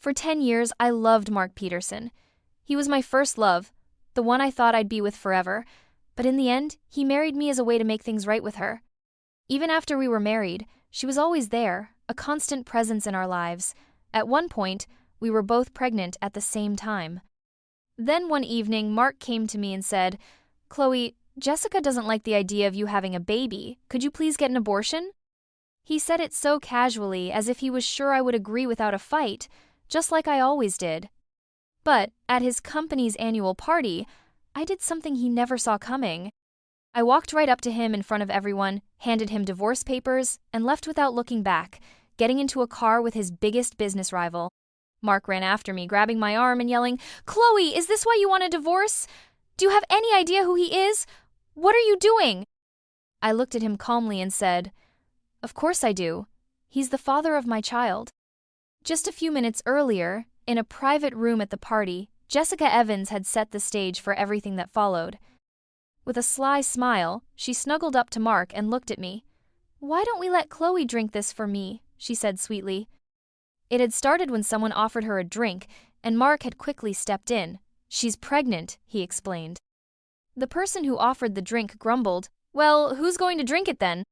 For 10 years, I loved Mark Peterson. He was my first love, the one I thought I'd be with forever, but in the end, he married me as a way to make things right with her. Even after we were married, she was always there, a constant presence in our lives. At one point, we were both pregnant at the same time. Then one evening, Mark came to me and said, "Chloe, Jessica doesn't like the idea of you having a baby. Could you please get an abortion?" He said it so casually, as if he was sure I would agree without a fight, just like I always did. But at his company's annual party, I did something he never saw coming. I walked right up to him in front of everyone, handed him divorce papers, and left without looking back, getting into a car with his biggest business rival. Mark ran after me, grabbing my arm and yelling, "Chloe, is this why you want a divorce? Do you have any idea who he is? What are you doing?" I looked at him calmly and said, "Of course I do. He's the father of my child." Just a few minutes earlier, in a private room at the party, Jessica Evans had set the stage for everything that followed. With a sly smile, she snuggled up to Mark and looked at me. "Why don't we let Chloe drink this for me?" she said sweetly. It had started when someone offered her a drink, and Mark had quickly stepped in. "She's pregnant," he explained. The person who offered the drink grumbled, "Well, who's going to drink it then?"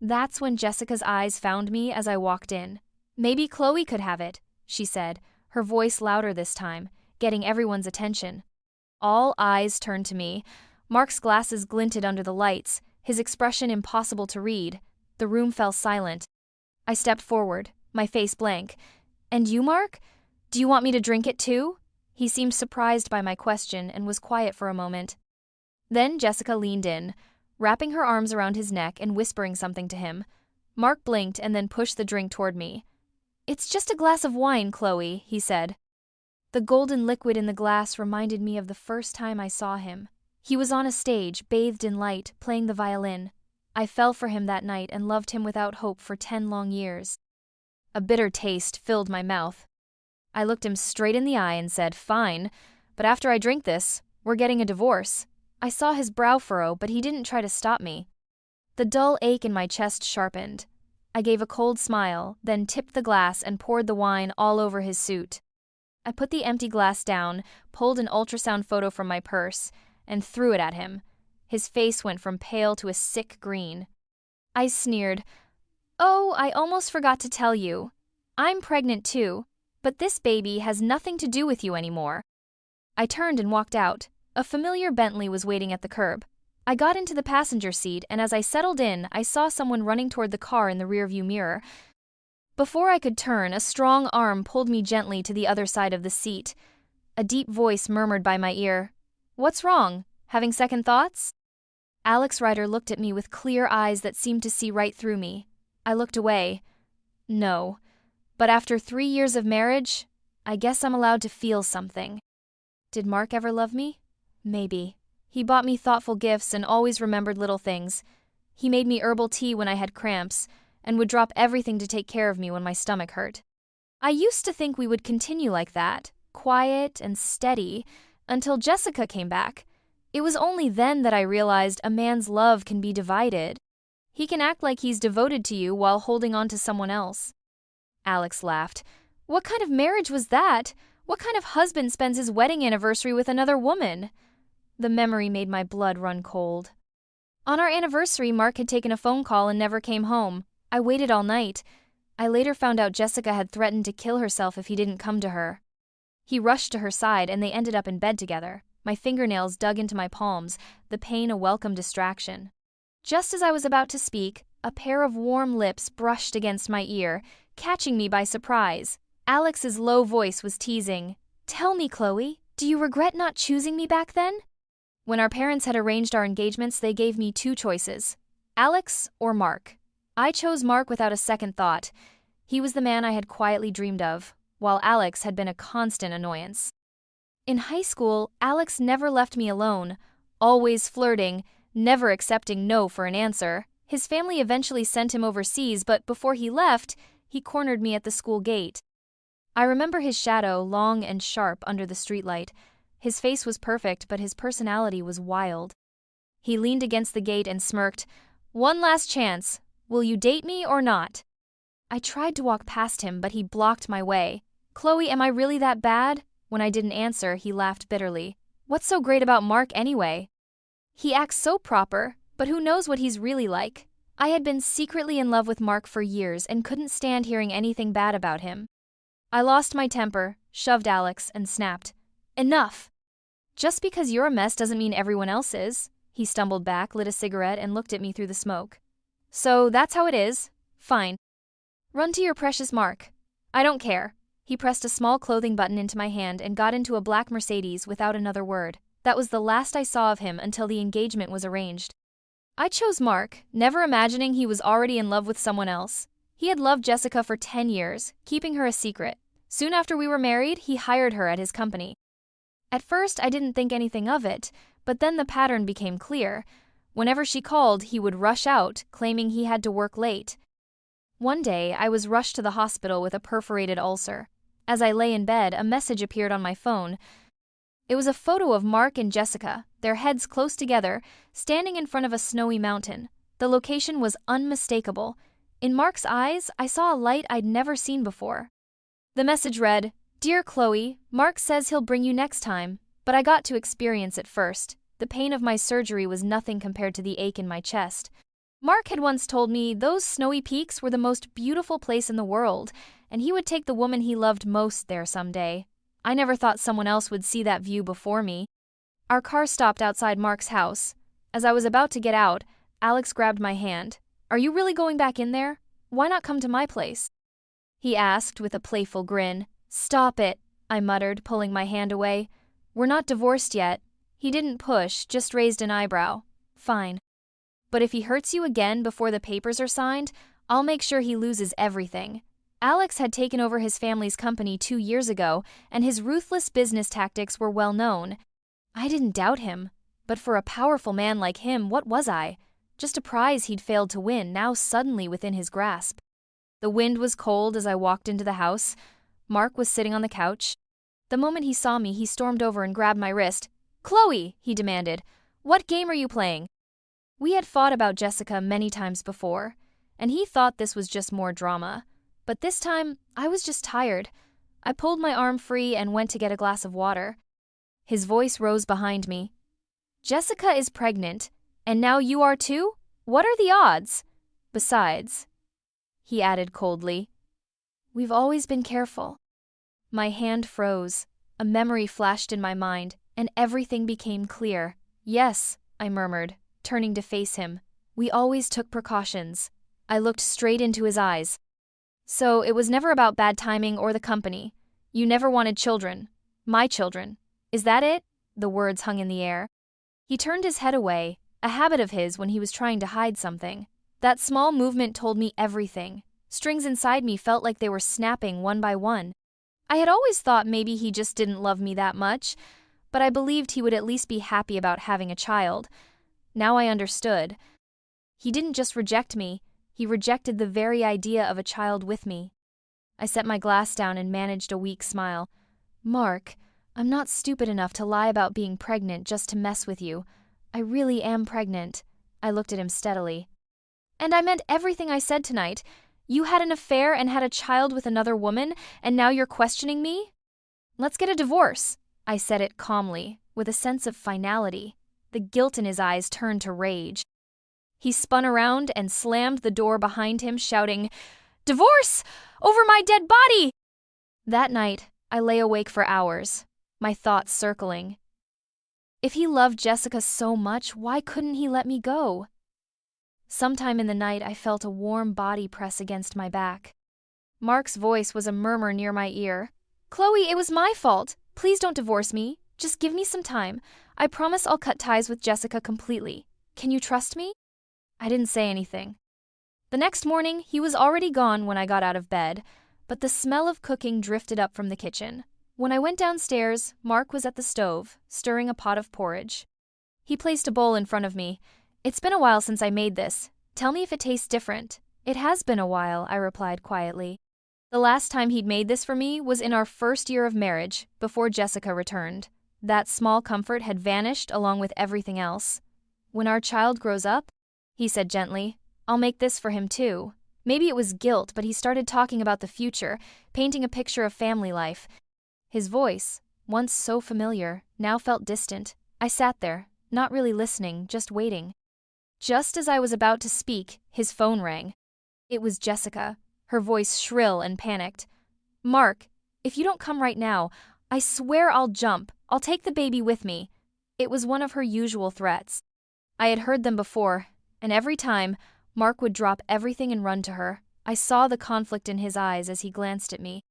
That's when Jessica's eyes found me as I walked in. "Maybe Chloe could have it," she said, her voice louder this time, getting everyone's attention. All eyes turned to me. Mark's glasses glinted under the lights, his expression impossible to read. The room fell silent. I stepped forward, my face blank. "And you, Mark? Do you want me to drink it too?" He seemed surprised by my question and was quiet for a moment. Then Jessica leaned in, wrapping her arms around his neck and whispering something to him. Mark blinked and then pushed the drink toward me. "It's just a glass of wine, Chloe," he said. The golden liquid in the glass reminded me of the first time I saw him. He was on a stage, bathed in light, playing the violin. I fell for him that night and loved him without hope for 10 long years. A bitter taste filled my mouth. I looked him straight in the eye and said, "Fine, but after I drink this, we're getting a divorce." I saw his brow furrow, but he didn't try to stop me. The dull ache in my chest sharpened. I gave a cold smile, then tipped the glass and poured the wine all over his suit. I put the empty glass down, pulled an ultrasound photo from my purse, and threw it at him. His face went from pale to a sick green. I sneered, "Oh, I almost forgot to tell you. I'm pregnant too, but this baby has nothing to do with you anymore." I turned and walked out. A familiar Bentley was waiting at the curb. I got into the passenger seat, and as I settled in, I saw someone running toward the car in the rearview mirror. Before I could turn, a strong arm pulled me gently to the other side of the seat. A deep voice murmured by my ear, "What's wrong? Having second thoughts?" Alex Ryder looked at me with clear eyes that seemed to see right through me. I looked away. No. But after 3 years of marriage, I guess I'm allowed to feel something. Did Mark ever love me? Maybe. He bought me thoughtful gifts and always remembered little things. He made me herbal tea when I had cramps, and would drop everything to take care of me when my stomach hurt. I used to think we would continue like that, quiet and steady, until Jessica came back. It was only then that I realized a man's love can be divided. He can act like he's devoted to you while holding on to someone else. Alex laughed. "What kind of marriage was that? What kind of husband spends his wedding anniversary with another woman?" The memory made my blood run cold. On our anniversary, Mark had taken a phone call and never came home. I waited all night. I later found out Jessica had threatened to kill herself if he didn't come to her. He rushed to her side and they ended up in bed together. My fingernails dug into my palms, the pain a welcome distraction. Just as I was about to speak, a pair of warm lips brushed against my ear, catching me by surprise. Alex's low voice was teasing, "Tell me, Chloe, do you regret not choosing me back then?" When our parents had arranged our engagements, they gave me 2 choices, Alex or Mark. I chose Mark without a second thought. He was the man I had quietly dreamed of, while Alex had been a constant annoyance. In high school, Alex never left me alone, always flirting, never accepting no for an answer. His family eventually sent him overseas, but before he left, he cornered me at the school gate. I remember his shadow, long and sharp under the streetlight. His face was perfect, but his personality was wild. He leaned against the gate and smirked, "One last chance. Will you date me or not?" I tried to walk past him, but he blocked my way. Chloe, am I really that bad? When I didn't answer, he laughed bitterly. What's so great about Mark anyway? He acts so proper, but who knows what he's really like? I had been secretly in love with Mark for years and couldn't stand hearing anything bad about him. I lost my temper, shoved Alex, and snapped. Enough! Just because you're a mess doesn't mean everyone else is. He stumbled back, lit a cigarette, and looked at me through the smoke. So that's how it is? Fine. Run to your precious Mark. I don't care. He pressed a small clothing button into my hand and got into a black Mercedes without another word. That was the last I saw of him until the engagement was arranged. I chose Mark, never imagining he was already in love with someone else. He had loved Jessica for 10 years, keeping her a secret. Soon after we were married, he hired her at his company. At first, I didn't think anything of it, but then the pattern became clear. Whenever she called, he would rush out, claiming he had to work late. One day, I was rushed to the hospital with a perforated ulcer. As I lay in bed, a message appeared on my phone. It was a photo of Mark and Jessica, their heads close together, standing in front of a snowy mountain. The location was unmistakable. In Mark's eyes, I saw a light I'd never seen before. The message read, "Dear Chloe, Mark says he'll bring you next time, but I got to experience it first. The pain of my surgery was nothing compared to the ache in my chest. Mark had once told me those snowy peaks were the most beautiful place in the world, and he would take the woman he loved most there someday. I never thought someone else would see that view before me." Our car stopped outside Mark's house. As I was about to get out, Alex grabbed my hand. "Are you really going back in there? Why not come to my place?" He asked with a playful grin. "Stop it," I muttered, pulling my hand away. "We're not divorced yet." He didn't push, just raised an eyebrow. "Fine. But if he hurts you again before the papers are signed, I'll make sure he loses everything." Alex had taken over his family's company 2 years ago, and his ruthless business tactics were well known. I didn't doubt him, but for a powerful man like him, what was I? Just a prize he'd failed to win, now suddenly within his grasp. The wind was cold as I walked into the house. Mark was sitting on the couch. The moment he saw me, he stormed over and grabbed my wrist. "Chloe," he demanded, "what game are you playing?" We had fought about Jessica many times before, and he thought this was just more drama. But this time, I was just tired. I pulled my arm free and went to get a glass of water. His voice rose behind me. "Jessica is pregnant, and now you are too? What are the odds? Besides," he added coldly, "we've always been careful." My hand froze. A memory flashed in my mind, and everything became clear. "Yes," I murmured, turning to face him. "We always took precautions." I looked straight into his eyes. "So it was never about bad timing or the company. You never wanted children. My children. Is that it?" The words hung in the air. He turned his head away, a habit of his when he was trying to hide something. That small movement told me everything. Strings inside me felt like they were snapping one by one. I had always thought maybe he just didn't love me that much, but I believed he would at least be happy about having a child. Now I understood. He didn't just reject me, he rejected the very idea of a child with me. I set my glass down and managed a weak smile. "Mark, I'm not stupid enough to lie about being pregnant just to mess with you. I really am pregnant." I looked at him steadily. "And I meant everything I said tonight. You had an affair and had a child with another woman, and now you're questioning me? Let's get a divorce." I said it calmly, with a sense of finality. The guilt in his eyes turned to rage. He spun around and slammed the door behind him, shouting, "Divorce! Over my dead body!" That night, I lay awake for hours, my thoughts circling. If he loved Jessica so much, why couldn't he let me go? Sometime in the night, I felt a warm body press against my back. Mark's voice was a murmur near my ear. "Chloe, it was my fault. Please don't divorce me. Just give me some time. I promise I'll cut ties with Jessica completely. Can you trust me?" I didn't say anything. The next morning, he was already gone when I got out of bed, but the smell of cooking drifted up from the kitchen. When I went downstairs, Mark was at the stove, stirring a pot of porridge. He placed a bowl in front of me. "It's been a while since I made this. Tell me if it tastes different." "It has been a while," I replied quietly. The last time he'd made this for me was in our first year of marriage, before Jessica returned. That small comfort had vanished along with everything else. "When our child grows up," he said gently, "I'll make this for him too. Maybe it was guilt, but he started talking about the future, painting a picture of family life. His voice, once so familiar, now felt distant. I sat there, not really listening, just waiting. Just as I was about to speak, his phone rang. It was Jessica, her voice shrill and panicked. "Mark, if you don't come right now, I swear I'll jump. I'll take the baby with me." It was one of her usual threats. I had heard them before, and every time, Mark would drop everything and run to her. I saw the conflict in his eyes as he glanced at me.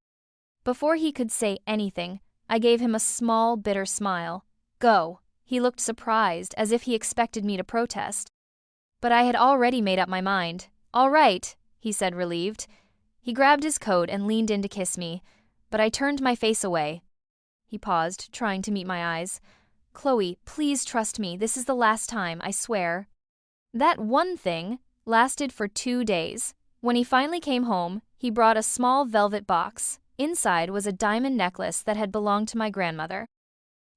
Before he could say anything, I gave him a small, bitter smile. "Go." He looked surprised, as if he expected me to protest. But I had already made up my mind. "All right," he said, relieved. He grabbed his coat and leaned in to kiss me, but I turned my face away. He paused, trying to meet my eyes. "Chloe, please trust me. This is the last time, I swear." That one thing lasted for 2 days. When he finally came home, he brought a small velvet box. Inside was a diamond necklace that had belonged to my grandmother.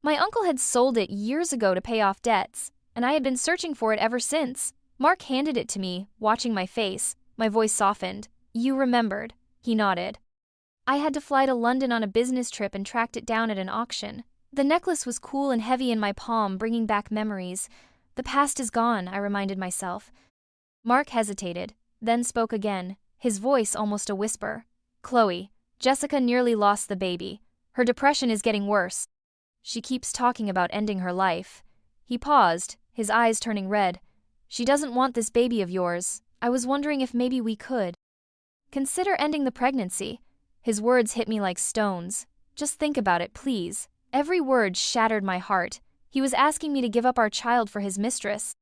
My uncle had sold it years ago to pay off debts, and I had been searching for it ever since. Mark handed it to me, watching my face. My voice softened. "You remembered." He nodded. "I had to fly to London on a business trip and tracked it down at an auction. The necklace was cool and heavy in my palm, bringing back memories. The past is gone," I reminded myself. Mark hesitated, then spoke again, his voice almost a whisper. "Chloe, Jessica nearly lost the baby. Her depression is getting worse. She keeps talking about ending her life." He paused, his eyes turning red. "She doesn't want this baby of yours. I was wondering if maybe we could. Consider ending the pregnancy." His words hit me like stones. "Just think about it, please." Every word shattered my heart. He was asking me to give up our child for his mistress.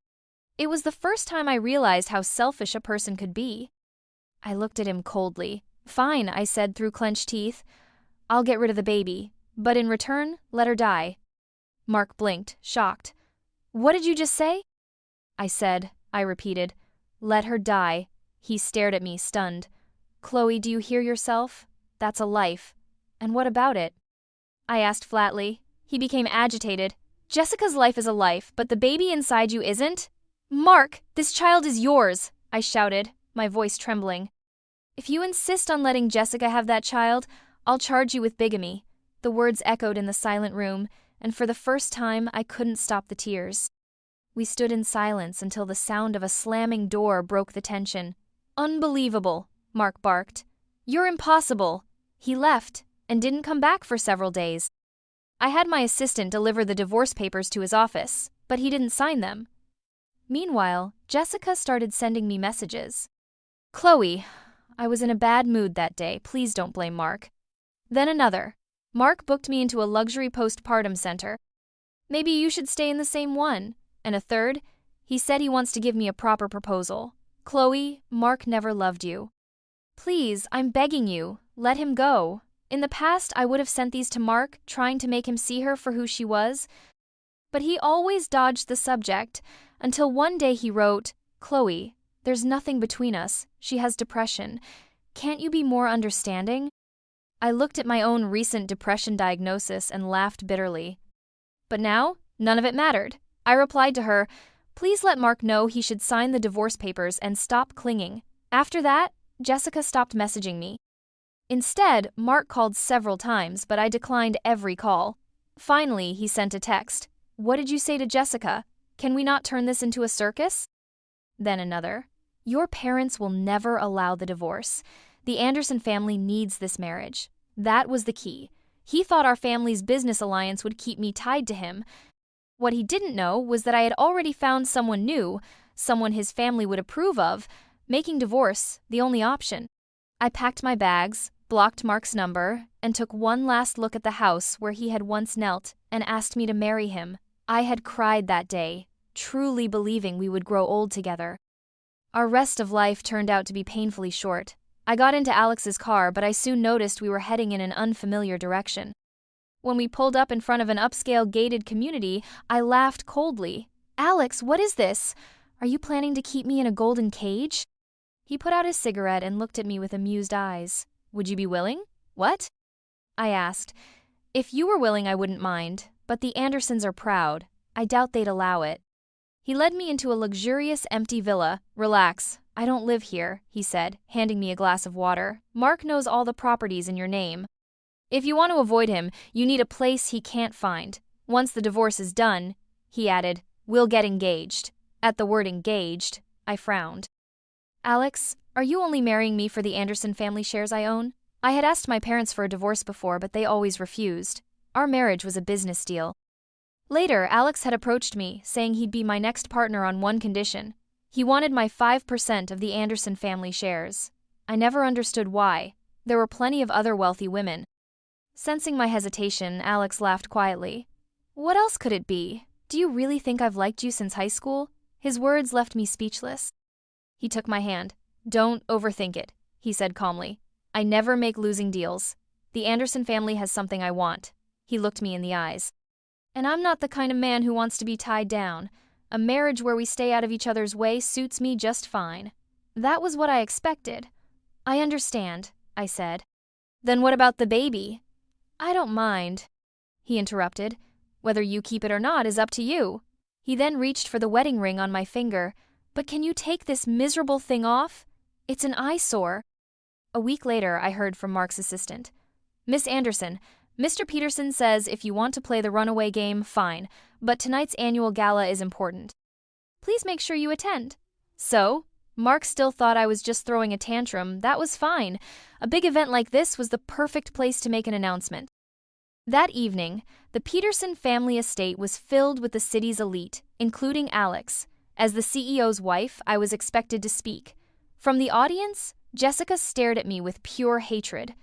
It was the first time I realized how selfish a person could be. I looked at him coldly. "Fine," I said through clenched teeth. "I'll get rid of the baby, but in return, let her die." Mark blinked, shocked. "What did you just say?" I repeated, "let her die." He stared at me, stunned. "Chloe, do you hear yourself? That's a life. And what about it?" I asked flatly. He became agitated. "Jessica's life is a life, but the baby inside you isn't?" "Mark, this child is yours," I shouted, my voice trembling. "If you insist on letting Jessica have that child, I'll charge you with bigamy." The words echoed in the silent room, and for the first time I couldn't stop the tears. We stood in silence until the sound of a slamming door broke the tension. "Unbelievable," Mark barked. "You're impossible." He left and didn't come back for several days. I had my assistant deliver the divorce papers to his office, but he didn't sign them. Meanwhile, Jessica started sending me messages. "Chloe, I was in a bad mood that day. Please don't blame Mark." Then another. "Mark booked me into a luxury postpartum center. Maybe you should stay in the same one." And a third. "He said he wants to give me a proper proposal. Chloe, Mark never loved you. Please, I'm begging you, let him go." In the past, I would have sent these to Mark, trying to make him see her for who she was. But he always dodged the subject, until one day he wrote, "Chloe, there's nothing between us. She has depression. Can't you be more understanding?" I looked at my own recent depression diagnosis and laughed bitterly. But now, none of it mattered. I replied to her, "Please let Mark know he should sign the divorce papers and stop clinging." After that, Jessica stopped messaging me. Instead, Mark called several times, but I declined every call. Finally, he sent a text. "What did you say to Jessica? Can we not turn this into a circus?" Then another. "Your parents will never allow the divorce. The Anderson family needs this marriage." That was the key. He thought our family's business alliance would keep me tied to him. What he didn't know was that I had already found someone new, someone his family would approve of, making divorce the only option. I packed my bags, blocked Mark's number, and took one last look at the house where he had once knelt and asked me to marry him. I had cried that day, truly believing we would grow old together. Our rest of life turned out to be painfully short. I got into Alex's car, but I soon noticed we were heading in an unfamiliar direction. When we pulled up in front of an upscale gated community, I laughed coldly. "Alex, what is this? Are you planning to keep me in a golden cage?" He put out his cigarette and looked at me with amused eyes. "Would you be willing?" "What?" I asked. "If you were willing, I wouldn't mind, but the Andersons are proud. I doubt they'd allow it." He led me into a luxurious empty villa. "Relax. I don't live here, he said, handing me a glass of water. Mark knows all the properties in your name. If you want to avoid him, you need a place he can't find. Once the divorce is done, he added, we'll get engaged. At the word engaged, I frowned. Alex, are you only marrying me for the Anderson family shares I own? I had asked my parents for a divorce before, but they always refused. Our marriage was a business deal. Later, Alex had approached me, saying he'd be my next partner on one condition. He wanted my 5% of the Anderson family shares. I never understood why. There were plenty of other wealthy women. Sensing my hesitation, Alex laughed quietly. What else could it be? Do you really think I've liked you since high school? His words left me speechless. He took my hand. Don't overthink it, he said calmly. I never make losing deals. The Anderson family has something I want. He looked me in the eyes. And I'm not the kind of man who wants to be tied down. A marriage where we stay out of each other's way suits me just fine. That was what I expected. I understand, I said. Then what about the baby? I don't mind, he interrupted. Whether you keep it or not is up to you. He then reached for the wedding ring on my finger. But can you take this miserable thing off? It's an eyesore. A week later, I heard from Mark's assistant. Miss Anderson, Mr. Peterson says if you want to play the runaway game, fine, but tonight's annual gala is important. Please make sure you attend. So, Mark still thought I was just throwing a tantrum. That was fine. A big event like this was the perfect place to make an announcement. That evening, the Peterson family estate was filled with the city's elite, including Alex. As the CEO's wife, I was expected to speak. From the audience, Jessica stared at me with pure hatred.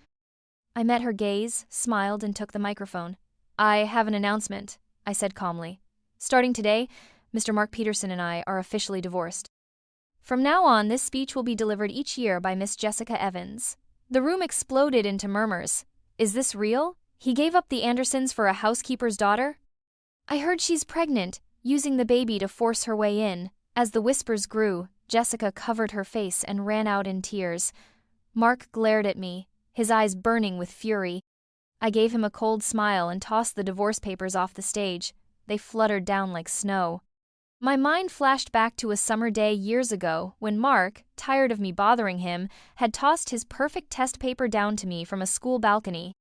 I met her gaze, smiled, and took the microphone. I have an announcement, I said calmly. Starting today, Mr. Mark Peterson and I are officially divorced. From now on, this speech will be delivered each year by Miss Jessica Evans. The room exploded into murmurs. Is this real? He gave up the Andersons for a housekeeper's daughter? I heard she's pregnant, using the baby to force her way in. As the whispers grew, Jessica covered her face and ran out in tears. Mark glared at me, his eyes burning with fury. I gave him a cold smile and tossed the divorce papers off the stage. They fluttered down like snow. My mind flashed back to a summer day years ago when Mark, tired of me bothering him, had tossed his perfect test paper down to me from a school balcony.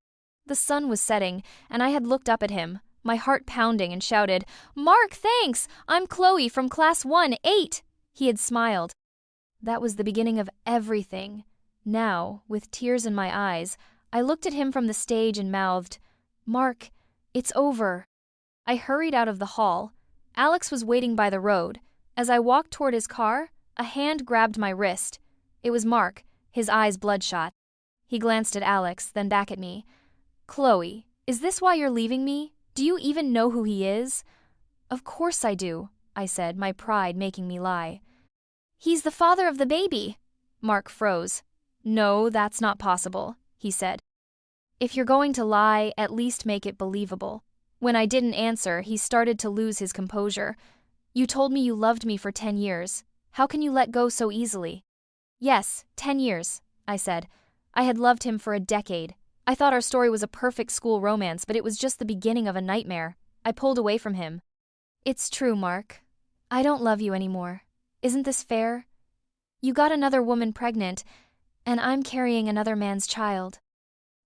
The sun was setting, and I had looked up at him, my heart pounding, and shouted, "Mark, thanks! I'm Chloe from Class 1-8!" He had smiled. That was the beginning of everything. Now, with tears in my eyes, I looked at him from the stage and mouthed, "Mark, it's over." I hurried out of the hall. Alex was waiting by the road. As I walked toward his car, a hand grabbed my wrist. It was Mark, his eyes bloodshot. He glanced at Alex, then back at me. "Chloe, is this why you're leaving me? Do you even know who he is?" "Of course I do," I said, my pride making me lie. "He's the father of the baby." Mark froze. "No, that's not possible," he said. "If you're going to lie, at least make it believable." When I didn't answer, he started to lose his composure. "You told me you loved me for 10 years. How can you let go so easily?" "Yes, 10 years," I said. I had loved him for a decade. I thought our story was a perfect school romance, but it was just the beginning of a nightmare. I pulled away from him. "It's true, Mark. I don't love you anymore. Isn't this fair? You got another woman pregnant, and I'm carrying another man's child.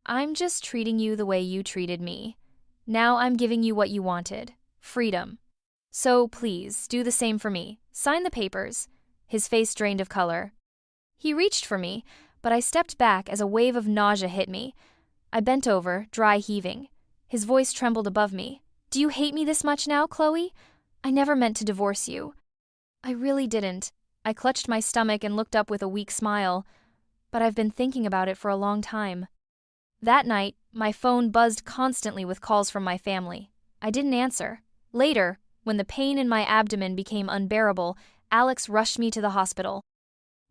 I'm just treating you the way you treated me. Now I'm giving you what you wanted, freedom. So please, do the same for me. Sign the papers." His face drained of color. He reached for me, but I stepped back as a wave of nausea hit me. I bent over, dry heaving. His voice trembled above me. "Do you hate me this much now, Chloe? I never meant to divorce you." "I really didn't." I clutched my stomach and looked up with a weak smile. "But I've been thinking about it for a long time." That night, my phone buzzed constantly with calls from my family. I didn't answer. Later, when the pain in my abdomen became unbearable, Alex rushed me to the hospital.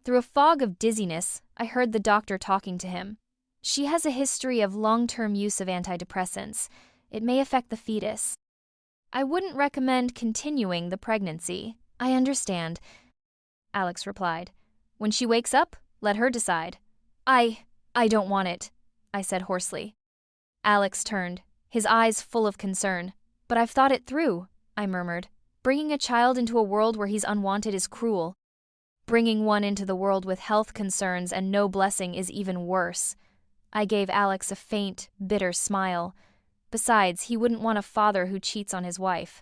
Through a fog of dizziness, I heard the doctor talking to him. "She has a history of long-term use of antidepressants. It may affect the fetus. I wouldn't recommend continuing the pregnancy." "I understand," Alex replied. "When she wakes up, let her decide." I don't want it," I said hoarsely. Alex turned, his eyes full of concern. "But I've thought it through," I murmured. "Bringing a child into a world where he's unwanted is cruel." Bringing one into the world with health concerns and no blessing is even worse. I gave Alex a faint, bitter smile. Besides, he wouldn't want a father who cheats on his wife.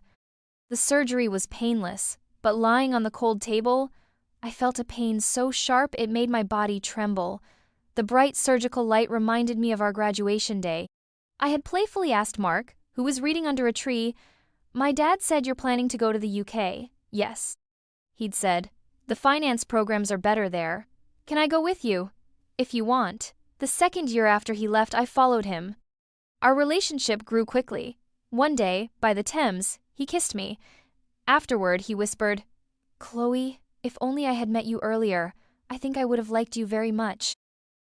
The surgery was painless, but lying on the cold table, I felt a pain so sharp it made my body tremble. The bright surgical light reminded me of our graduation day. I had playfully asked Mark, who was reading under a tree, "My dad said you're planning to go to the UK. Yes." He'd said, "The finance programs are better there. Can I go with you?" "If you want." The second year after he left, I followed him. Our relationship grew quickly. One day, by the Thames, he kissed me. Afterward, he whispered, "Chloe, if only I had met you earlier, I think I would have liked you very much."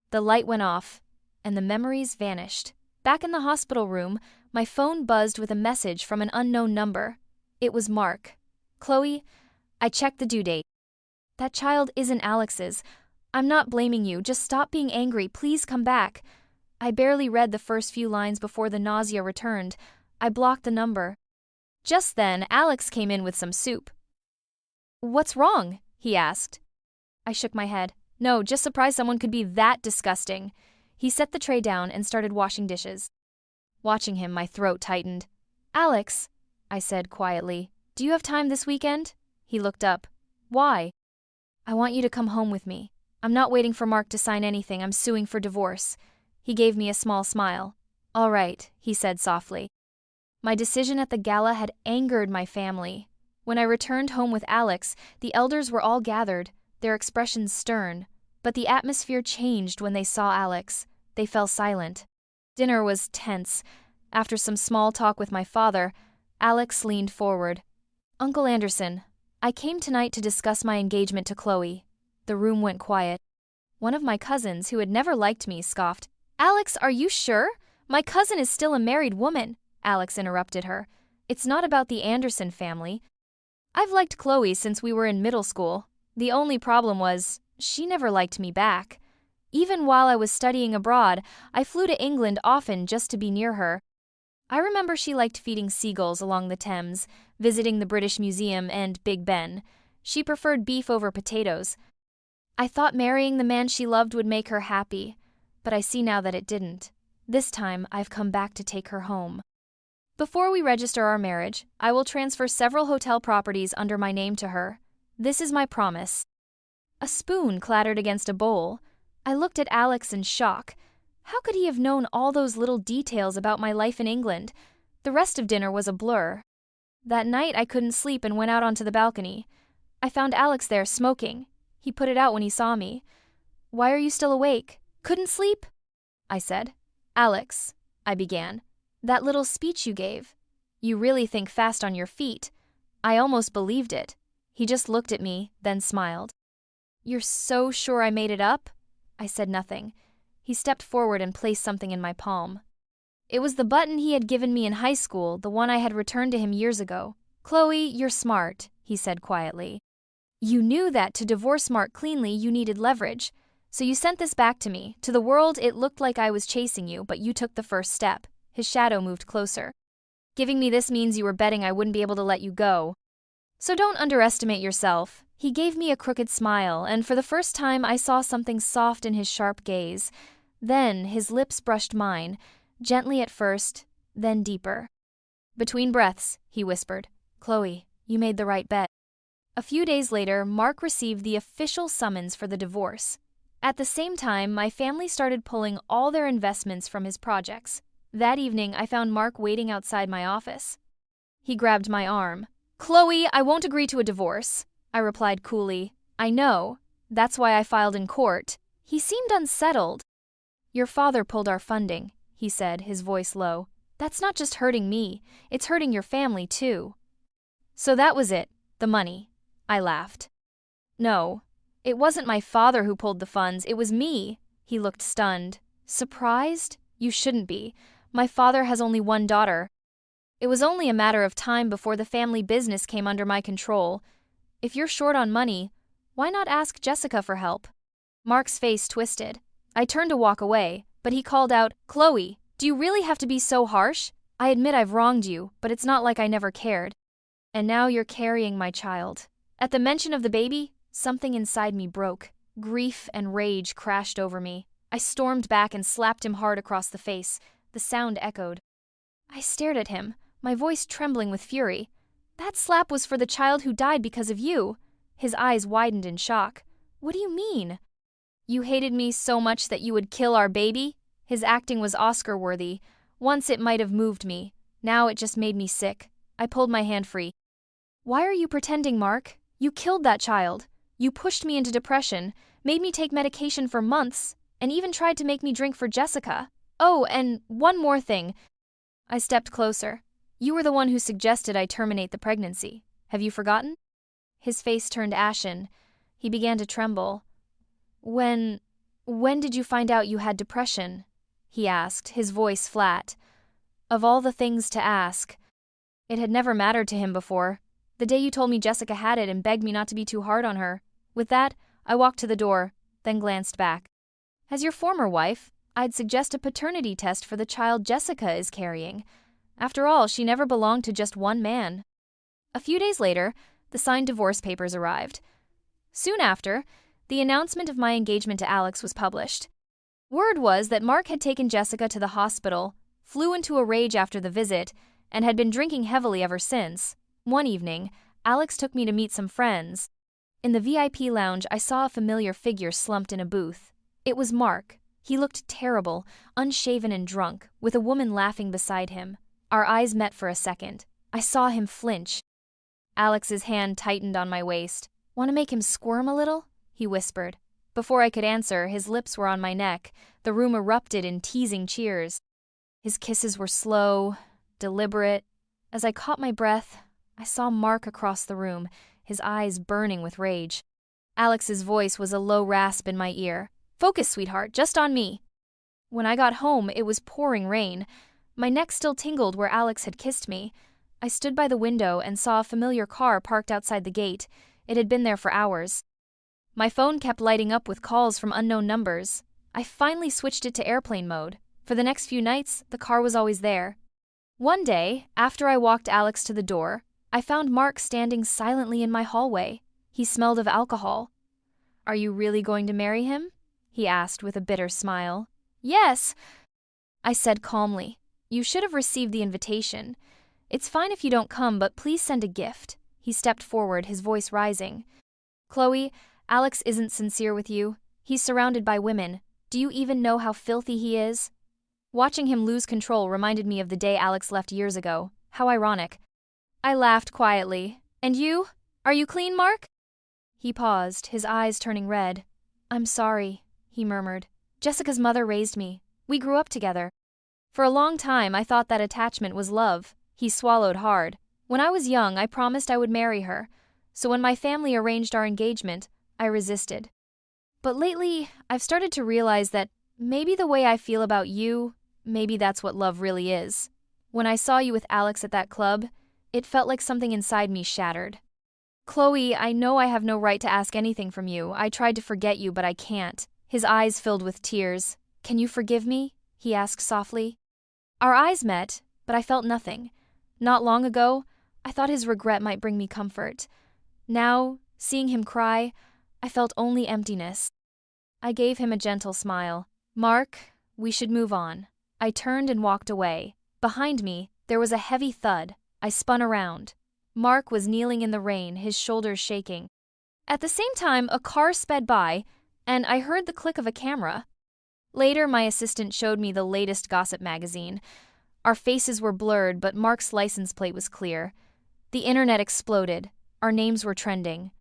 The light went off, and the memories vanished. Back in the hospital room, my phone buzzed with a message from an unknown number. It was Mark. "Chloe, I checked the due date. That child isn't Alex's. I'm not blaming you. Just stop being angry. Please come back." I barely read the first few lines before the nausea returned. I blocked the number. Just then, Alex came in with some soup. "What's wrong?" he asked. I shook my head. "No, just surprised someone could be that disgusting." He set the tray down and started washing dishes. Watching him, my throat tightened. "Alex," I said quietly, "do you have time this weekend?" He looked up. "Why?" "I want you to come home with me. I'm not waiting for Mark to sign anything. I'm suing for divorce." He gave me a small smile. "All right," he said softly. My decision at the gala had angered my family. When I returned home with Alex, the elders were all gathered, their expressions stern. But the atmosphere changed when they saw Alex. They fell silent. Dinner was tense. After some small talk with my father, Alex leaned forward. "Uncle Anderson, I came tonight to discuss my engagement to Chloe." The room went quiet. One of my cousins, who had never liked me, scoffed. "Alex, are you sure? My cousin is still a married woman." Alex interrupted her. "It's not about the Anderson family. I've liked Chloe since we were in middle school. The only problem was, she never liked me back. Even while I was studying abroad, I flew to England often just to be near her. I remember she liked feeding seagulls along the Thames, visiting the British Museum and Big Ben. She preferred beef over potatoes. I thought marrying the man she loved would make her happy, but I see now that it didn't. This time, I've come back to take her home. Before we register our marriage, I will transfer several hotel properties under my name to her. This is my promise." A spoon clattered against a bowl. I looked at Alex in shock. How could he have known all those little details about my life in England? The rest of dinner was a blur. That night, I couldn't sleep and went out onto the balcony. I found Alex there smoking. He put it out when he saw me. "Why are you still awake? Couldn't sleep?" I said. "Alex," I began, "that little speech you gave. You really think fast on your feet." I almost believed it. He just looked at me, then smiled. "You're so sure I made it up?" I said nothing. He stepped forward and placed something in my palm. It was the button he had given me in high school, the one I had returned to him years ago. "Chloe, you're smart," he said quietly. "You knew that to divorce Mark cleanly you needed leverage. So you sent this back to me. To the world, it looked like I was chasing you, but you took the first step." His shadow moved closer. "Giving me this means you were betting I wouldn't be able to let you go. So don't underestimate yourself." He gave me a crooked smile, and for the first time I saw something soft in his sharp gaze. Then his lips brushed mine, gently at first, then deeper. Between breaths, he whispered, "Chloe, you made the right bet." A few days later, Mark received the official summons for the divorce. At the same time, my family started pulling all their investments from his projects. That evening, I found Mark waiting outside my office. He grabbed my arm. "Chloe, I won't agree to a divorce," I replied coolly. "I know. That's why I filed in court." He seemed unsettled. "Your father pulled our funding," he said, his voice low. "That's not just hurting me, it's hurting your family too." "So that was it, the money." I laughed. "No, it wasn't my father who pulled the funds, it was me." He looked stunned. "Surprised? You shouldn't be. My father has only one daughter. It was only a matter of time before the family business came under my control. If you're short on money, why not ask Jessica for help?" Mark's face twisted. I turned to walk away, but he called out, "Chloe, do you really have to be so harsh? I admit I've wronged you, but it's not like I never cared. And now you're carrying my child." At the mention of the baby, Something inside me broke. Grief and rage crashed over me. I stormed back and slapped him hard across the face. The sound echoed. I stared at him, my voice trembling with fury. That slap was for the child who died because of you. His eyes widened in shock. What do you mean? You hated me so much that you would kill our baby? His acting was Oscar-worthy. Once it might have moved me. Now it just made me sick. I pulled my hand free. Why are you pretending, Mark? You killed that child. You pushed me into depression, made me take medication for months, and even tried to make me drink for Jessica. Oh, and one more thing. I stepped closer. You were the one who suggested I terminate the pregnancy. Have you forgotten? His face turned ashen. He began to tremble. When did you find out you had depression? He asked, his voice flat. Of all the things to ask. It had never mattered to him before. The day you told me Jessica had it and begged me not to be too hard on her. With that, I walked to the door, then glanced back. As your former wife, I'd suggest a paternity test for the child Jessica is carrying. After all, she never belonged to just one man. A few days later, the signed divorce papers arrived. Soon after, the announcement of my engagement to Alex was published. Word was that Mark had taken Jessica to the hospital, flew into a rage after the visit, and had been drinking heavily ever since. One evening, Alex took me to meet some friends. In the VIP lounge, I saw a familiar figure slumped in a booth. It was Mark. He looked terrible, unshaven and drunk, with a woman laughing beside him. Our eyes met for a second. I saw him flinch. Alex's hand tightened on my waist. Want to make him squirm a little? He whispered. Before I could answer, his lips were on my neck. The room erupted in teasing cheers. His kisses were slow, deliberate. As I caught my breath, I saw Mark across the room, his eyes burning with rage. Alex's voice was a low rasp in my ear. Focus, sweetheart, just on me. When I got home, it was pouring rain. My neck still tingled where Alex had kissed me. I stood by the window and saw a familiar car parked outside the gate. It had been there for hours. My phone kept lighting up with calls from unknown numbers. I finally switched it to airplane mode. For the next few nights, the car was always there. One day, after I walked Alex to the door, I found Mark standing silently in my hallway. He smelled of alcohol. Are you really going to marry him? He asked with a bitter smile. Yes, I said calmly. You should have received the invitation. It's fine if you don't come, but please send a gift. He stepped forward, his voice rising. Chloe, Alex isn't sincere with you. He's surrounded by women. Do you even know how filthy he is? Watching him lose control reminded me of the day Alex left years ago. How ironic. I laughed quietly. And you? Are you clean, Mark? He paused, his eyes turning red. I'm sorry, he murmured. Jessica's mother raised me. We grew up together. For a long time, I thought that attachment was love. He swallowed hard. When I was young, I promised I would marry her. So when my family arranged our engagement, I resisted. But lately, I've started to realize that maybe the way I feel about you, maybe that's what love really is. When I saw you with Alex at that club, it felt like something inside me shattered. Chloe, I know I have no right to ask anything from you. I tried to forget you, but I can't. His eyes filled with tears. Can you forgive me? He asked softly. Our eyes met, but I felt nothing. Not long ago, I thought his regret might bring me comfort. Now, seeing him cry, I felt only emptiness. I gave him a gentle smile. Mark, we should move on. I turned and walked away. Behind me, there was a heavy thud. I spun around. Mark was kneeling in the rain, his shoulders shaking. At the same time, a car sped by, and I heard the click of a camera. Later, my assistant showed me the latest gossip magazine. Our faces were blurred, but Mark's license plate was clear. The internet exploded. Our names were trending.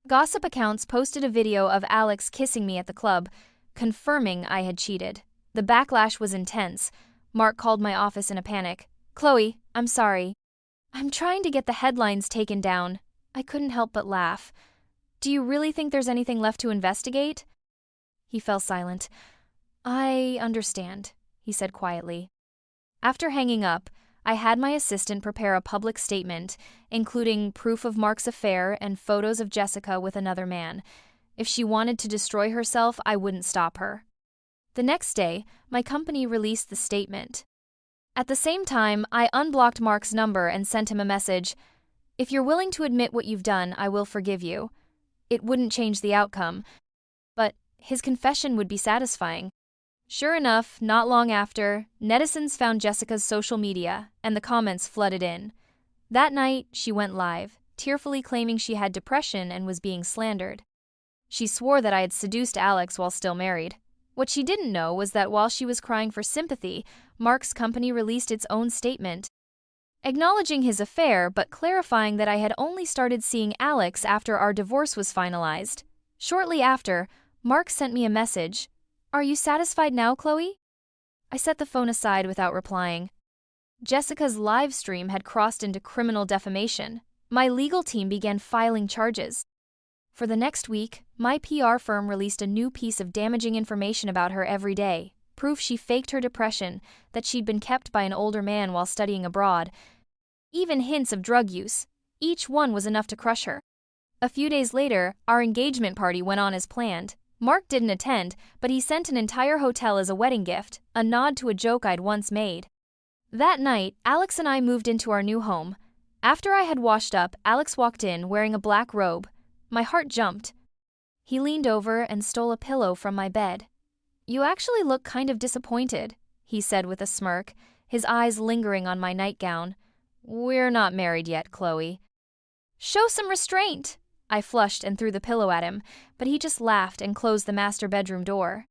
Gossip accounts posted a video of Alex kissing me at the club, confirming I had cheated. The backlash was intense. Mark called my office in a panic. Chloe, I'm sorry. I'm trying to get the headlines taken down. I couldn't help but laugh. Do you really think there's anything left to investigate? He fell silent. I understand, he said quietly. After hanging up, I had my assistant prepare a public statement, including proof of Mark's affair and photos of Jessica with another man. If she wanted to destroy herself, I wouldn't stop her. The next day, my company released the statement. At the same time, I unblocked Mark's number and sent him a message. If you're willing to admit what you've done, I will forgive you. It wouldn't change the outcome, but his confession would be satisfying. Sure enough, not long after, netizens found Jessica's social media, and the comments flooded in. That night, she went live, tearfully claiming she had depression and was being slandered. She swore that I had seduced Alex while still married. What she didn't know was that while she was crying for sympathy, Mark's company released its own statement, acknowledging his affair but clarifying that I had only started seeing Alex after our divorce was finalized. Shortly after, Mark sent me a message. "Are you satisfied now, Chloe?" I set the phone aside without replying. Jessica's live stream had crossed into criminal defamation. My legal team began filing charges. For the next week, my PR firm released a new piece of damaging information about her every day, proof she faked her depression, that she'd been kept by an older man while studying abroad, even hints of drug use. Each one was enough to crush her. A few days later, our engagement party went on as planned. Mark didn't attend, but he sent an entire hotel as a wedding gift, a nod to a joke I'd once made. That night, Alex and I moved into our new home. After I had washed up, Alex walked in wearing a black robe. My heart jumped. He leaned over and stole a pillow from my bed. "You actually look kind of disappointed," he said with a smirk, his eyes lingering on my nightgown. "We're not married yet, Chloe." "Show some restraint!" I flushed and threw the pillow at him, but he just laughed and closed the master bedroom door.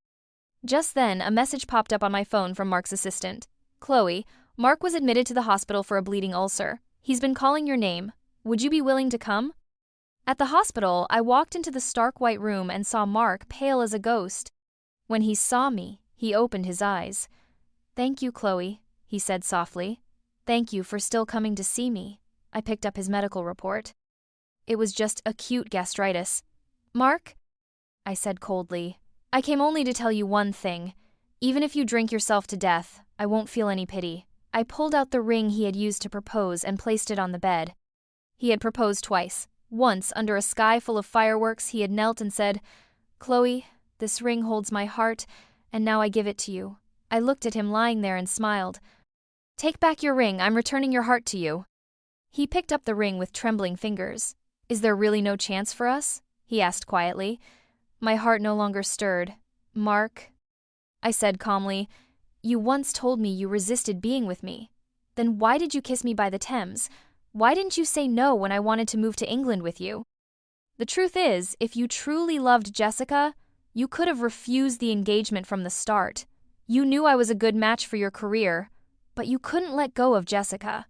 Just then, a message popped up on my phone from Mark's assistant. "Chloe, Mark was admitted to the hospital for a bleeding ulcer. He's been calling your name. Would you be willing to come?" At the hospital, I walked into the stark white room and saw Mark pale as a ghost. When he saw me, he opened his eyes. "Thank you, Chloe," he said softly. "Thank you for still coming to see me." I picked up his medical report. It was just acute gastritis. "Mark," I said coldly, "I came only to tell you one thing. Even if you drink yourself to death, I won't feel any pity." I pulled out the ring he had used to propose and placed it on the bed. He had proposed twice. Once, under a sky full of fireworks, he had knelt and said, "Chloe, this ring holds my heart, and now I give it to you." I looked at him lying there and smiled. "Take back your ring, I'm returning your heart to you." He picked up the ring with trembling fingers. "Is there really no chance for us?" he asked quietly. My heart no longer stirred. "Mark," I said calmly, "you once told me you resisted being with me. Then why did you kiss me by the Thames? Why didn't you say no when I wanted to move to England with you? The truth is, if you truly loved Jessica, you could have refused the engagement from the start. You knew I was a good match for your career, but you couldn't let go of Jessica.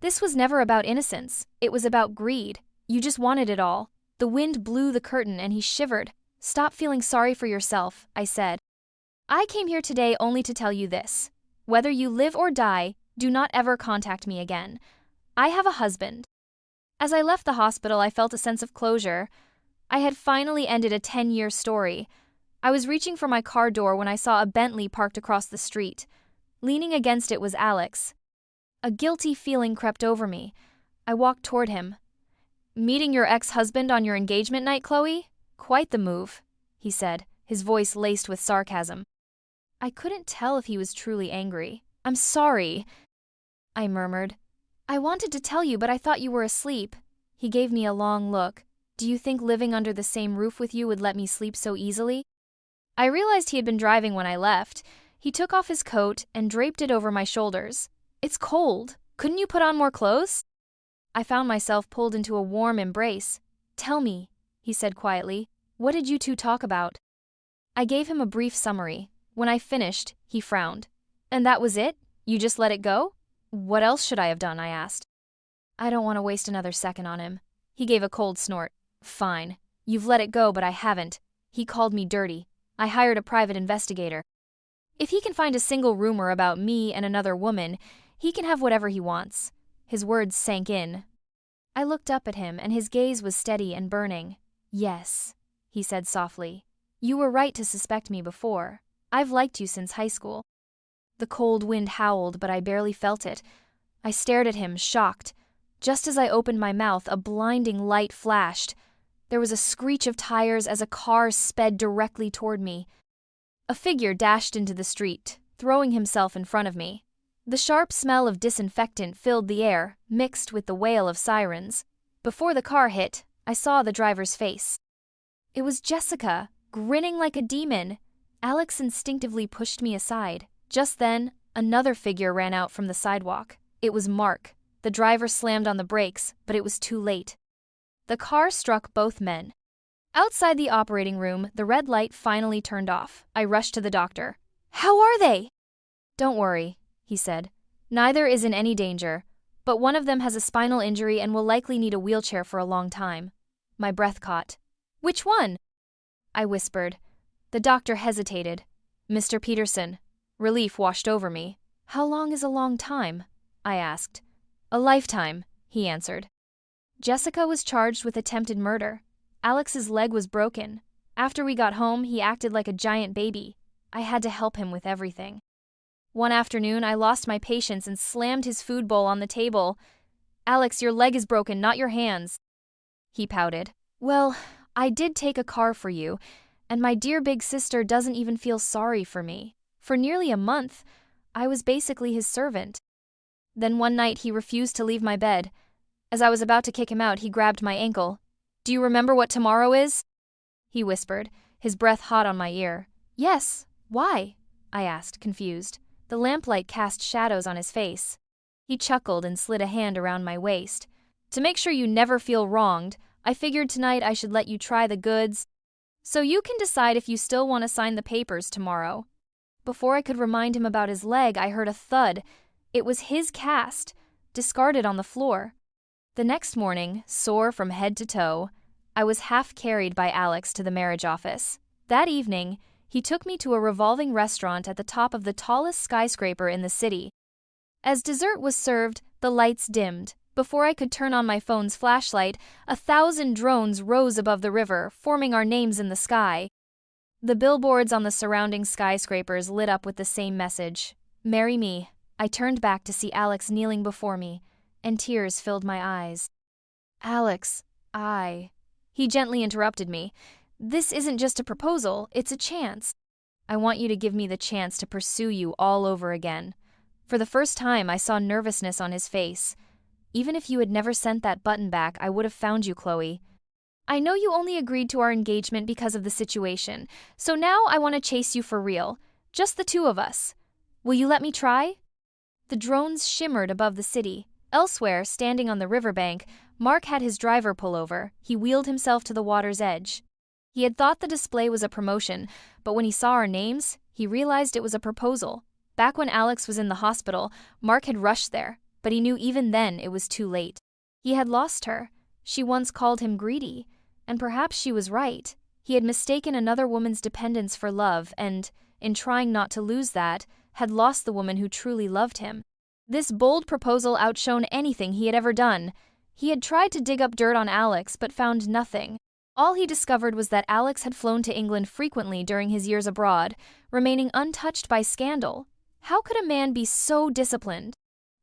This was never about innocence. It was about greed. You just wanted it all." The wind blew the curtain and he shivered. "Stop feeling sorry for yourself," I said. "I came here today only to tell you this. Whether you live or die, do not ever contact me again. I have a husband." As I left the hospital, I felt a sense of closure. I had finally ended a 10-year story. I was reaching for my car door when I saw a Bentley parked across the street. Leaning against it was Alex. A guilty feeling crept over me. I walked toward him. "Meeting your ex-husband on your engagement night, Chloe? Quite the move," he said, his voice laced with sarcasm. I couldn't tell if he was truly angry. "I'm sorry," I murmured. "I wanted to tell you, but I thought you were asleep." He gave me a long look. "Do you think living under the same roof with you would let me sleep so easily?" I realized he had been driving when I left. He took off his coat and draped it over my shoulders. "It's cold. Couldn't you put on more clothes?" I found myself pulled into a warm embrace. "Tell me," he said quietly, "what did you two talk about?" I gave him a brief summary. When I finished, he frowned. "And that was it? You just let it go?" "What else should I have done?" I asked. "I don't want to waste another second on him." He gave a cold snort. "Fine. You've let it go, but I haven't. He called me dirty. I hired a private investigator. If he can find a single rumor about me and another woman, he can have whatever he wants." His words sank in. I looked up at him, and his gaze was steady and burning. "Yes," he said softly. "You were right to suspect me before. I've liked you since high school." The cold wind howled, but I barely felt it. I stared at him, shocked. Just as I opened my mouth, a blinding light flashed. There was a screech of tires as a car sped directly toward me. A figure dashed into the street, throwing himself in front of me. The sharp smell of disinfectant filled the air, mixed with the wail of sirens. Before the car hit, I saw the driver's face. It was Jessica, grinning like a demon. Alex instinctively pushed me aside. Just then, another figure ran out from the sidewalk. It was Mark. The driver slammed on the brakes, but it was too late. The car struck both men. Outside the operating room, the red light finally turned off. I rushed to the doctor. "How are they?" "Don't worry," he said. "Neither is in any danger, but one of them has a spinal injury and will likely need a wheelchair for a long time." My breath caught. "Which one?" I whispered. The doctor hesitated. "Mr. Peterson." Relief washed over me. "How long is a long time?" I asked. "A lifetime," he answered. Jessica was charged with attempted murder. Alex's leg was broken. After we got home, he acted like a giant baby. I had to help him with everything. One afternoon, I lost my patience and slammed his food bowl on the table. "Alex, your leg is broken, not your hands." He pouted. "Well, I did take a car for you, and my dear big sister doesn't even feel sorry for me. For nearly a month, I was basically his servant." Then one night he refused to leave my bed. As I was about to kick him out, he grabbed my ankle. "Do you remember what tomorrow is?" he whispered, his breath hot on my ear. "Yes. Why?" I asked, confused. The lamplight cast shadows on his face. He chuckled and slid a hand around my waist. "To make sure you never feel wronged, I figured tonight I should let you try the goods, so you can decide if you still want to sign the papers tomorrow." Before I could remind him about his leg, I heard a thud. It was his cast, discarded on the floor. The next morning, sore from head to toe, I was half carried by Alex to the marriage office. That evening, he took me to a revolving restaurant at the top of the tallest skyscraper in the city. As dessert was served, the lights dimmed. Before I could turn on my phone's flashlight, 1,000 drones rose above the river, forming our names in the sky. The billboards on the surrounding skyscrapers lit up with the same message, "Marry me." I turned back to see Alex kneeling before me, and tears filled my eyes. "Alex, He gently interrupted me. "This isn't just a proposal, it's a chance. I want you to give me the chance to pursue you all over again." For the first time, I saw nervousness on his face. "Even if you had never sent that button back, I would have found you, Chloe. I know you only agreed to our engagement because of the situation, so now I want to chase you for real. Just the two of us. Will you let me try?" The drones shimmered above the city. Elsewhere, standing on the riverbank, Mark had his driver pull over. He wheeled himself to the water's edge. He had thought the display was a promotion, but when he saw our names, he realized it was a proposal. Back when Alex was in the hospital, Mark had rushed there, but he knew even then it was too late. He had lost her. She once called him greedy, and perhaps she was right. He had mistaken another woman's dependence for love and, in trying not to lose that, had lost the woman who truly loved him. This bold proposal outshone anything he had ever done. He had tried to dig up dirt on Alex, but found nothing. All he discovered was that Alex had flown to England frequently during his years abroad, remaining untouched by scandal. How could a man be so disciplined?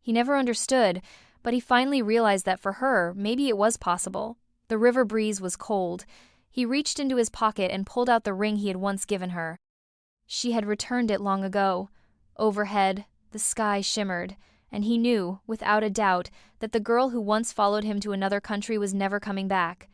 He never understood, but he finally realized that for her, maybe it was possible. The river breeze was cold. He reached into his pocket and pulled out the ring he had once given her. She had returned it long ago. Overhead, the sky shimmered, and he knew, without a doubt, that the girl who once followed him to another country was never coming back.